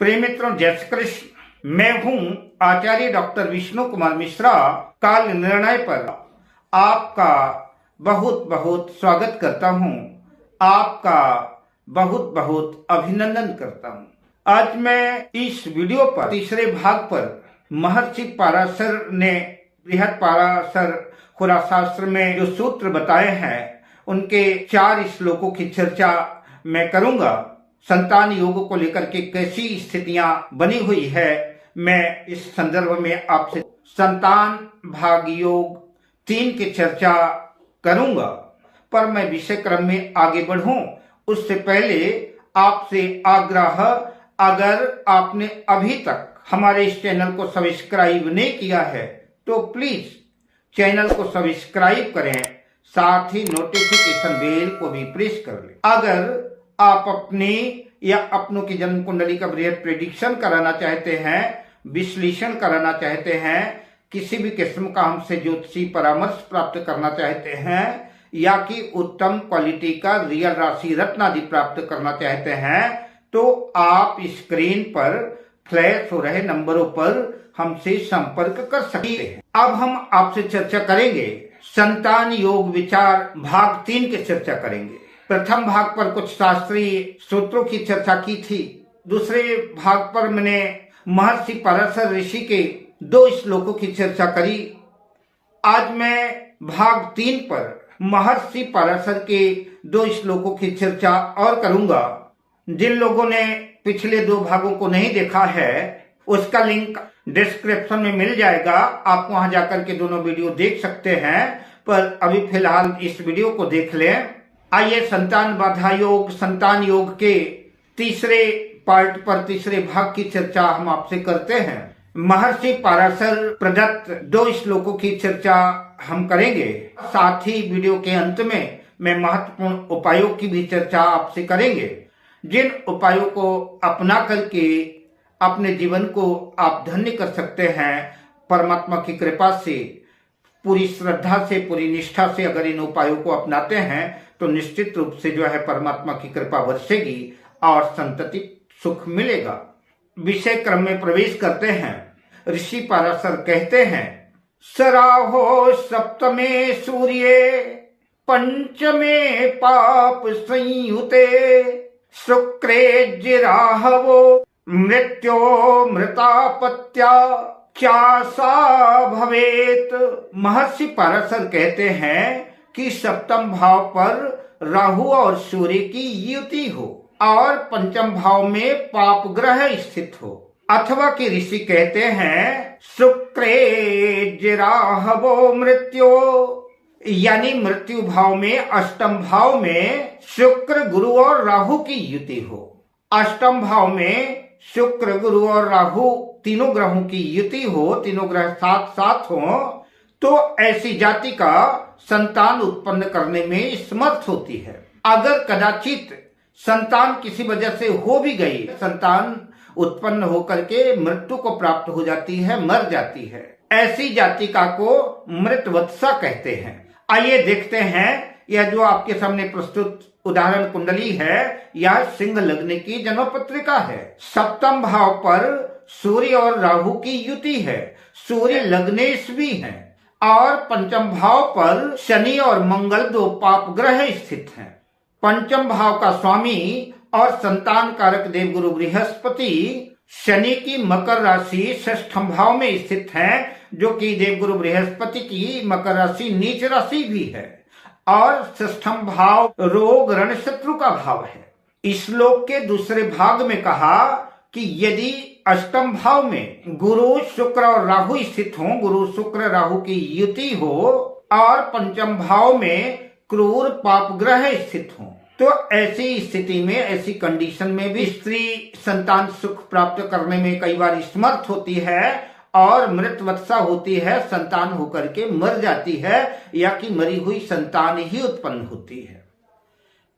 प्रिय मित्रों, जय श्री कृष्ण। मैं हूं आचार्य डॉक्टर विष्णु कुमार मिश्रा। काल निर्णय पर आपका बहुत बहुत स्वागत करता हूं, आपका बहुत बहुत अभिनंदन करता हूं। आज मैं इस वीडियो पर तीसरे भाग पर महर्षि पराशर ने बृहद पराशर खुराशास्त्र में जो सूत्र बताए हैं उनके 4 श्लोकों की चर्चा मैं करूंगा। संतान योग को लेकर के कैसी स्थितियां बनी हुई है, मैं इस संदर्भ में आपसे संतान भाग योग 3 की चर्चा करूंगा। पर मैं विषय क्रम में आगे बढ़ूं उससे पहले आपसे आग्रह, अगर आपने अभी तक हमारे इस चैनल को सब्सक्राइब नहीं किया है तो प्लीज चैनल को सब्सक्राइब करें, साथ ही नोटिफिकेशन बेल को भी प्रेस कर लें। अगर आप अपनी या अपनों की जन्म कुंडली का बृहद प्रेडिक्शन कराना चाहते हैं, विश्लेषण कराना चाहते हैं, किसी भी किस्म का हमसे ज्योतिषी परामर्श प्राप्त करना चाहते हैं या कि उत्तम क्वालिटी का रियल राशि रत्न आदि प्राप्त करना चाहते हैं तो आप स्क्रीन पर फ्लैश हो रहे नंबरों पर हमसे संपर्क कर सकते हैं। अब हम आपसे चर्चा करेंगे संतान योग विचार भाग 3 की चर्चा करेंगे। प्रथम भाग पर कुछ शास्त्रीय सूत्रों की चर्चा की थी। दूसरे भाग पर मैंने महर्षि पराशर ऋषि के 2 श्लोकों की चर्चा करी। आज मैं भाग 3 पर महर्षि पराशर के 2 श्लोकों की चर्चा और करूंगा। जिन लोगों ने पिछले 2 भागों को नहीं देखा है उसका लिंक डिस्क्रिप्शन में मिल जाएगा, आप वहां जाकर के दोनों वीडियो देख सकते हैं। पर अभी फिलहाल इस वीडियो को देख लें। आइए संतान बाधा योग, संतान योग के तीसरे पार्ट पर तीसरे भाग की चर्चा हम आपसे करते हैं। महर्षि पराशर प्रदत्त 2 श्लोकों की चर्चा हम करेंगे। साथ ही वीडियो के अंत में मैं महत्वपूर्ण उपायों की भी चर्चा आपसे करेंगे, जिन उपायों को अपना करके अपने जीवन को आप धन्य कर सकते हैं। परमात्मा की कृपा से, पूरी श्रद्धा से, पूरी निष्ठा से अगर इन उपायों को अपनाते हैं तो निश्चित रूप से जो है परमात्मा की कृपा बरसेगी और संतति सुख मिलेगा। विषय क्रम में प्रवेश करते हैं। ऋषि पराशर कहते हैं, सराहो सप्तमे सूर्ये पंचमे पाप संयुते शुक्रे जिराहवो मृत्यो मृतापत्या चासा भवेत। महर्षि पराशर कहते हैं कि सप्तम भाव पर राहु और सूर्य की युति हो और पंचम भाव में पाप ग्रह स्थित हो, अथवा कि ऋषि कहते हैं शुक्रे जिराहवो मृत्यो, यानी मृत्यु भाव में अष्टम भाव में शुक्र गुरु और राहु की युति हो। अष्टम भाव में शुक्र गुरु और राहु तीनों ग्रहों की युति हो, तीनों ग्रह साथ साथ हो तो ऐसी जाति का संतान उत्पन्न करने में समर्थ होती है। अगर कदाचित संतान किसी वजह से हो भी गई, संतान उत्पन्न होकर के मृत्यु को प्राप्त हो जाती है, मर जाती है, ऐसी जातिका को मृतवत्सा कहते हैं। आइए देखते हैं, यह जो आपके सामने प्रस्तुत उदाहरण कुंडली है यह सिंह लग्न की जन्म पत्रिका है। सप्तम भाव पर सूर्य और राहु की युति है, सूर्य लग्नेश भी है और पंचम भाव पर शनि और मंगल 2 पाप ग्रह स्थित हैं। पंचम भाव का स्वामी और संतान कारक देवगुरु बृहस्पति शनि की मकर राशि षष्ठम भाव में स्थित है, जो कि देवगुरु बृहस्पति की मकर राशि नीच राशि भी है और षष्ठम भाव रोग रण शत्रु का भाव है। श्लोक के दूसरे भाग में कहा कि यदि अष्टम भाव में गुरु शुक्र और राहु स्थित हो, गुरु शुक्र राहु की युति हो और पंचम भाव में क्रूर पाप ग्रह स्थित हो तो ऐसी स्थिति में, ऐसी कंडीशन में भी स्त्री संतान सुख प्राप्त करने में कई बार समर्थ होती है और मृतवत्सा होती है, संतान होकर के मर जाती है या कि मरी हुई संतान ही उत्पन्न होती है।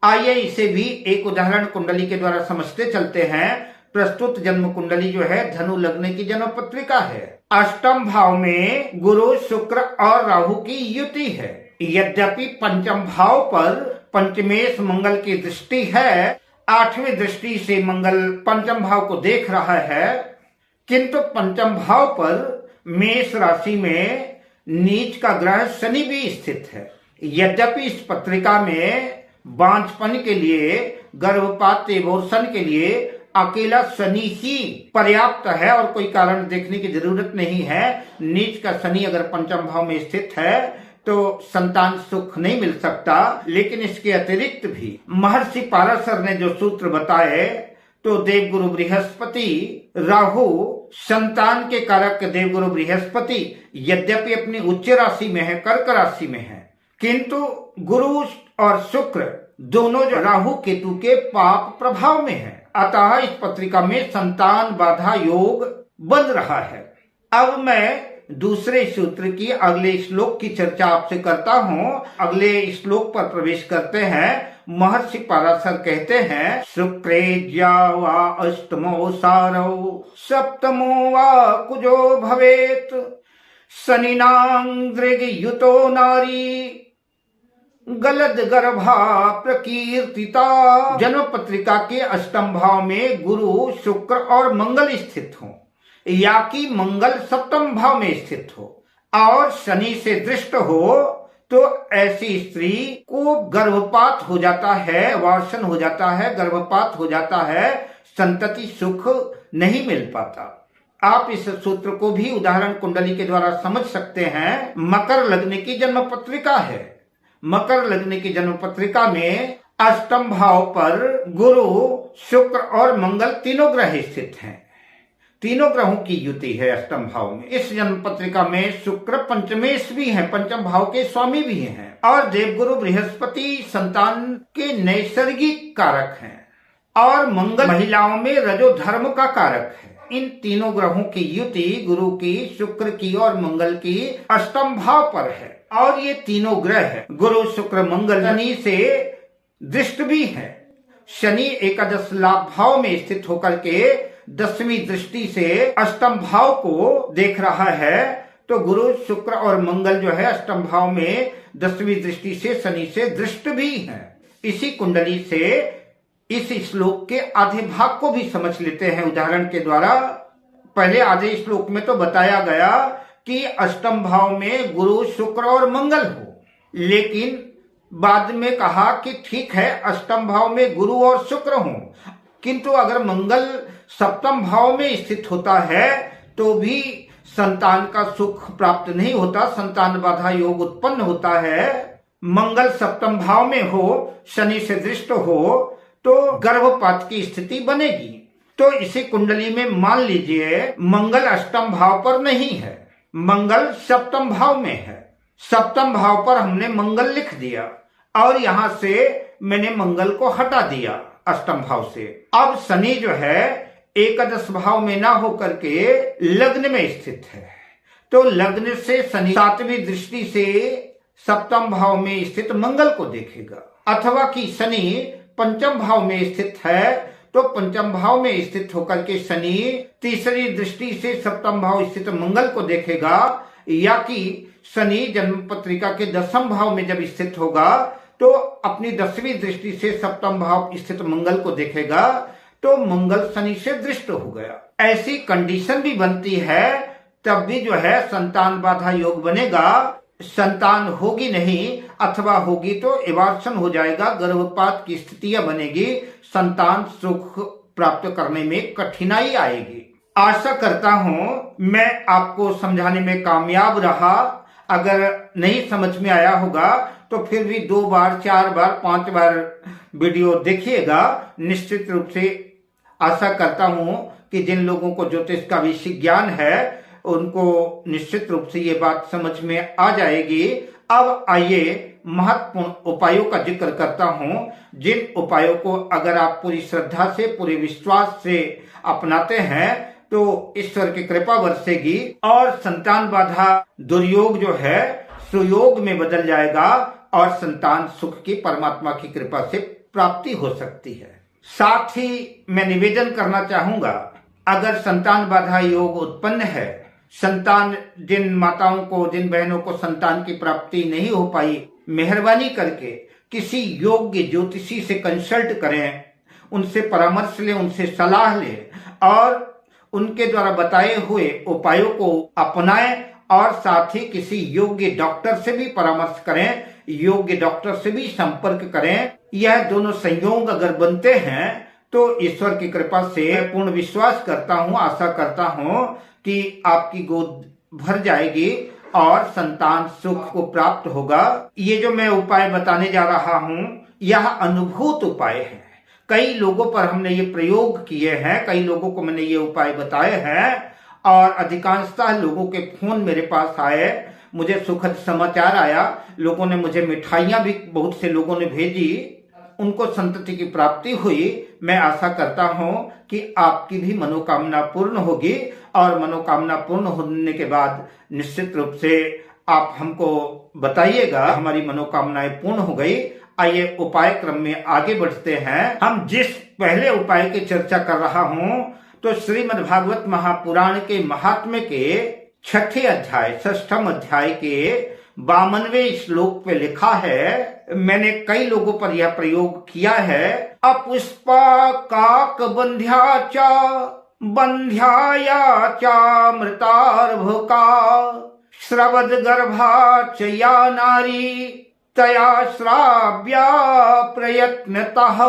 आइए इसे भी एक उदाहरण कुंडली के द्वारा समझते चलते हैं। प्रस्तुत जन्म कुंडली जो है धनु लग्न की जन्म पत्रिका है। अष्टम भाव में गुरु शुक्र और राहु की युति है। यद्यपि पंचम भाव पर पंचमेश मंगल की दृष्टि है आठवीं दृष्टि से मंगल पंचम भाव को देख रहा है, किंतु पंचम भाव पर मेष राशि में नीच का ग्रह शनि भी स्थित है। यद्यपि इस पत्रिका में बांझपन के लिए, गर्भपात एबॉर्शन के लिए अकेला शनि ही पर्याप्त है और कोई कारण देखने की जरूरत नहीं है। नीच का शनि अगर पंचम भाव में स्थित है तो संतान सुख नहीं मिल सकता। लेकिन इसके अतिरिक्त भी महर्षि पाराशर ने जो सूत्र बताए तो देवगुरु बृहस्पति, राहु, संतान के कारक देवगुरु बृहस्पति यद्यपि अपनी उच्च राशि में है, कर्क राशि में है, किंतु गुरु और शुक्र दोनों जो राहु केतु के पाप प्रभाव में है। अतः इस पत्रिका में संतान बाधा योग बन रहा है। अब मैं दूसरे सूत्र की अगले श्लोक की चर्चा आपसे करता हूँ। अगले श्लोक पर प्रवेश करते हैं। महर्षि पाराशर कहते हैं, शुक्रे वा अष्टमो सारौ सप्तमो वा कुजो भवेत शनिनां दृग युतो नारी गलद गर्भा प्रकीर्तिता। जन्म पत्रिका के अष्टम भाव में गुरु, शुक्र और मंगल स्थित हो, या कि मंगल सप्तम भाव में स्थित हो और शनि से दृष्ट हो, तो ऐसी स्त्री को गर्भपात हो जाता है, वार्षण हो जाता है, गर्भपात हो जाता है, संतति सुख नहीं मिल पाता। आप इस सूत्र को भी उदाहरण कुंडली के द्वारा समझ सकते हैं। मकर लग्न की जन्म पत्रिका है। मकर लग्न की जन्म पत्रिका में अष्टम भाव पर गुरु, शुक्र और मंगल तीनों ग्रह स्थित हैं। तीनों ग्रहों की युति है अष्टम भाव में। इस जन्म पत्रिका में शुक्र पंचमेश भी हैं, पंचम भाव के स्वामी भी हैं, और देवगुरु बृहस्पति संतान के नैसर्गिक कारक हैं, और मंगल महिलाओं में रजोधर्म का कारक है। इन तीनों ग्रहों की युति गुरु की, शुक्र की और मंगल की अष्टम भाव पर है। और ये तीनों ग्रह गुरु, शुक्र, मंगल शनि से दृष्ट भी है। शनि एकादश लाभ भाव में स्थित होकर के 10वीं दृष्टि से अष्टम भाव को देख रहा है। तो गुरु, शुक्र और मंगल जो है अष्टम भाव में 10वीं दृष्टि से शनि से दृष्ट भी है। इसी कुंडली से इस श्लोक के आधे भाग को भी समझ लेते हैं उदाहरण के द्वारा। पहले आधे श्लोक में तो बताया गया कि अष्टम भाव में गुरु, शुक्र और मंगल हो, लेकिन बाद में कहा कि ठीक है अष्टम भाव में गुरु और शुक्र हो, किंतु अगर मंगल सप्तम भाव में स्थित होता है तो भी संतान का सुख प्राप्त नहीं होता, संतान बाधा योग उत्पन्न होता है। मंगल सप्तम भाव में हो, शनि से दृष्ट हो, तो गर्भपात की स्थिति बनेगी। तो इसी कुंडली में मान लीजिए मंगल अष्टम भाव पर नहीं है, मंगल सप्तम भाव में है। सप्तम भाव पर हमने मंगल लिख दिया और यहां से मैंने मंगल को हटा दिया अष्टम भाव से। अब शनि जो है एकादश भाव में ना होकर के लग्न में स्थित है, तो लग्न से शनि 7वीं दृष्टि से सप्तम भाव में स्थित मंगल को देखेगा। अथवा कि शनि पंचम भाव में स्थित है तो पंचम भाव में स्थित होकर के शनि 3री दृष्टि से सप्तम भाव स्थित मंगल को देखेगा, या कि शनि जन्म पत्रिका के 10म भाव में जब स्थित होगा तो अपनी 10वीं दृष्टि से सप्तम भाव स्थित मंगल को देखेगा, तो मंगल शनि से दृष्ट हो गया। ऐसी कंडीशन भी बनती है, तब भी जो है संतान बाधा योग बनेगा, संतान होगी नहीं, अथवा होगी तो एबॉर्शन हो जाएगा, गर्भपात की स्थितियां बनेगी, संतान सुख प्राप्त करने में कठिनाई आएगी। आशा करता हूं मैं आपको समझाने में कामयाब रहा। अगर नहीं समझ में आया होगा तो फिर भी 2 बार, 4 बार, 5 बार वीडियो देखिएगा। निश्चित रूप से आशा करता हूं कि जिन लोगों को ज्योतिष का विषय ज्ञान है उनको निश्चित रूप से ये बात समझ में आ जाएगी। अब आइए महत्वपूर्ण उपायों का जिक्र करता हूं, जिन उपायों को अगर आप पूरी श्रद्धा से, पूरे विश्वास से अपनाते हैं तो ईश्वर की कृपा बरसेगी और संतान बाधा दुर्योग जो है सुयोग में बदल जाएगा और संतान सुख की परमात्मा की कृपा से प्राप्ति हो सकती है। साथ ही मैं निवेदन करना चाहूंगा, अगर संतान बाधा योग उत्पन्न है, संतान जिन माताओं को, जिन बहनों को संतान की प्राप्ति नहीं हो पाई, मेहरबानी करके किसी योग्य ज्योतिषी से कंसल्ट करें, उनसे परामर्श लें, उनसे सलाह लें और उनके द्वारा बताए हुए उपायों को अपनाएं और साथ ही किसी योग्य डॉक्टर से भी परामर्श करें, योग्य डॉक्टर से भी संपर्क करें। यह दोनों संयोग अगर बनते हैं तो ईश्वर की कृपा से पूर्ण विश्वास करता हूँ, आशा करता हूँ कि आपकी गोद भर जाएगी और संतान सुख को प्राप्त होगा। ये जो मैं उपाय बताने जा रहा हूँ यह अनुभूत उपाय है। कई लोगों पर हमने ये प्रयोग किए हैं, कई लोगों को मैंने ये उपाय बताए हैं और अधिकांशतः लोगों के फोन मेरे पास आए, मुझे सुखद समाचार आया, लोगों ने मुझे मिठाइयां भी बहुत से लोगों ने भेजी, उनको संतति की प्राप्ति हुई। मैं आशा करता हूं कि आपकी भी मनोकामना पूर्ण होगी और मनोकामना पूर्ण होने के बाद निश्चित रूप से आप हमको बताइएगा हमारी मनोकामनाएं पूर्ण हो गई। आइए उपाय क्रम में आगे बढ़ते हैं। हम जिस पहले उपाय की चर्चा कर रहा हूं तो श्रीमद् भागवत महापुराण के महात्म्य के 6ठे अध्याय 6ठम अध्याय के 52वें श्लोक पे लिखा है, मैंने कई लोगों पर यह प्रयोग किया है। अपुष्पा काक बंध्या चा बंध्याया चा मृतार्भका श्रवद गर्भा च या नारी तया श्राव्या प्रयत्नतः।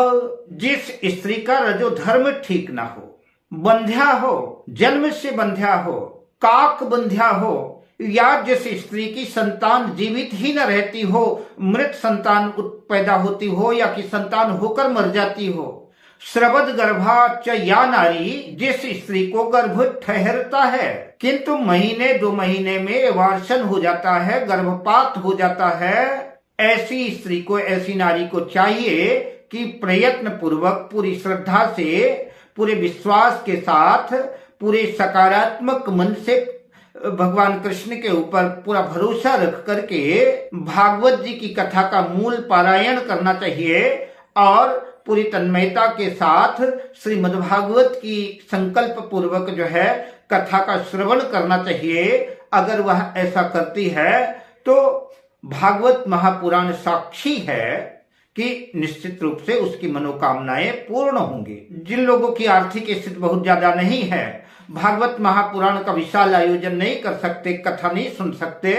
जिस स्त्री का रजो धर्म ठीक ना हो, बंध्या हो, जन्म से बंध्या हो, काक बंध्या हो, या जिस स्त्री की संतान जीवित ही न रहती हो, मृत संतान पैदा होती हो या कि संतान होकर मर जाती हो, श्रवद गर्भा च या नारी, जिस स्त्री को गर्भ ठहरता है किंतु महीने 2 महीने में वार्षण हो जाता है, गर्भपात हो जाता है, ऐसी स्त्री को, ऐसी नारी को चाहिए कि प्रयत्न पूर्वक, पूरी श्रद्धा से, पूरे विश्वास के साथ, पूरे सकारात्मक मन से भगवान कृष्ण के ऊपर पूरा भरोसा रख करके भागवत जी की कथा का मूल पारायण करना चाहिए और पूरी तन्मयता के साथ श्रीमद् भागवत की संकल्प पूर्वक जो है कथा का श्रवण करना चाहिए। अगर वह ऐसा करती है तो भागवत महापुराण साक्षी है कि निश्चित रूप से उसकी मनोकामनाएं पूर्ण होंगी। जिन लोगों की आर्थिक स्थिति बहुत ज्यादा नहीं है, भागवत महापुराण का विशाल आयोजन नहीं कर सकते, कथा नहीं सुन सकते,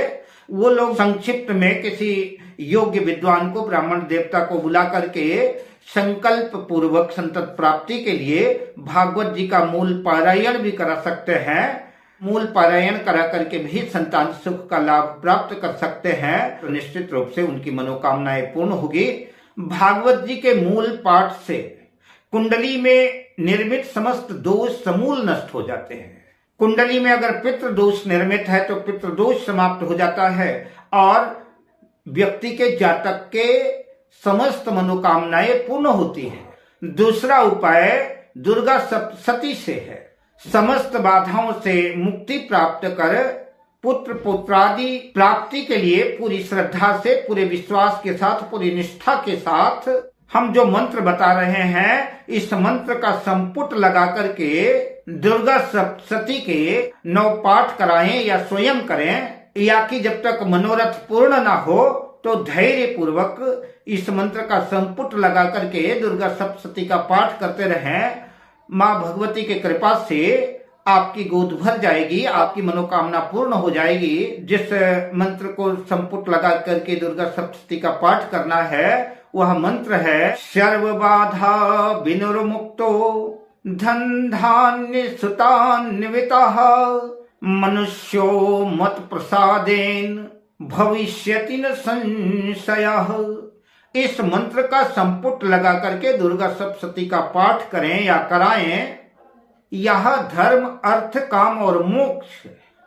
वो लोग संक्षिप्त में किसी योग्य विद्वान को, ब्राह्मण देवता को बुला करके संकल्प पूर्वक संतत प्राप्ति के लिए भागवत जी का मूल पारायण भी करा सकते हैं। मूल पारायण करा करके भी संतान सुख का लाभ प्राप्त कर सकते हैं, तो निश्चित रूप से उनकी मनोकामनाएं पूर्ण होगी। भागवत जी के मूल पाठ से कुंडली में निर्मित समस्त दोष समूल नष्ट हो जाते हैं। कुंडली में अगर पितृ दोष निर्मित है तो पितृ दोष समाप्त हो जाता है और व्यक्ति के जातक के समस्त मनोकामनाएं पूर्ण होती हैं। दूसरा उपाय दुर्गा सप्तशती से है। समस्त बाधाओं से मुक्ति प्राप्त कर पुत्र पुत्रादि प्राप्ति के लिए पूरी श्रद्धा से, पूरे विश्वास के साथ, पूरी निष्ठा के साथ हम जो मंत्र बता रहे हैं, इस मंत्र का संपुट लगा करके दुर्गा सप्तशती के 9 पाठ कराएं या स्वयं करें, या कि जब तक मनोरथ पूर्ण ना हो तो धैर्य पूर्वक इस मंत्र का संपुट लगा करके दुर्गा सप्तशती का पाठ करते रहें। माँ भगवती की कृपा से आपकी गोद भर जाएगी, आपकी मनोकामना पूर्ण हो जाएगी। जिस मंत्र को संपुट लगा करके दुर्गा सप्तशती का पाठ करना है वह मंत्र है, सर्व बाधा विनुर्मुक्तो धन धान्य सुतान्वितः मनुष्यो मत प्रसादेन भविष्यति न संशयः। इस मंत्र का संपुट लगा करके दुर्गा सप्तशती का पाठ करें या कराएं। यह धर्म, अर्थ, काम और मोक्ष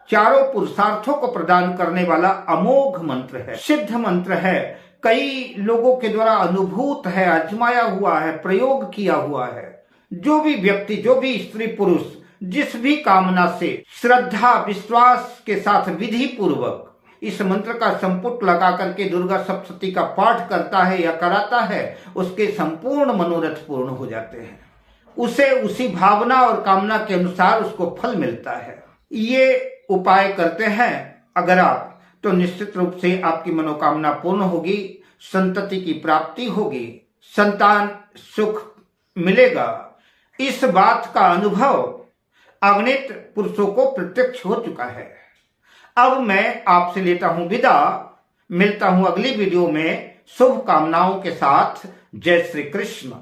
चारों पुरुषार्थों को प्रदान करने वाला अमोघ मंत्र है, सिद्ध मंत्र है। कई लोगों के द्वारा अनुभूत है, आजमाया हुआ है, प्रयोग किया हुआ है। जो भी व्यक्ति, जो भी स्त्री पुरुष जिस भी कामना से श्रद्धा विश्वास के साथ विधि पूर्वक इस मंत्र का संपुट लगा करके दुर्गा सप्तशती का पाठ करता है या कराता है, उसके संपूर्ण मनोरथ पूर्ण हो जाते हैं। उसे उसी भावना और कामना के अनुसार उसको फल मिलता है। ये उपाय करते हैं अगर आप, तो निश्चित रूप से आपकी मनोकामना पूर्ण होगी, संतति की प्राप्ति होगी, संतान सुख मिलेगा, इस बात का अनुभव अगणित पुरुषों को प्रत्यक्ष हो चुका है। अब मैं आपसे लेता हूं विदा, मिलता हूं अगली वीडियो में शुभकामनाओं के साथ। जय श्री कृष्ण।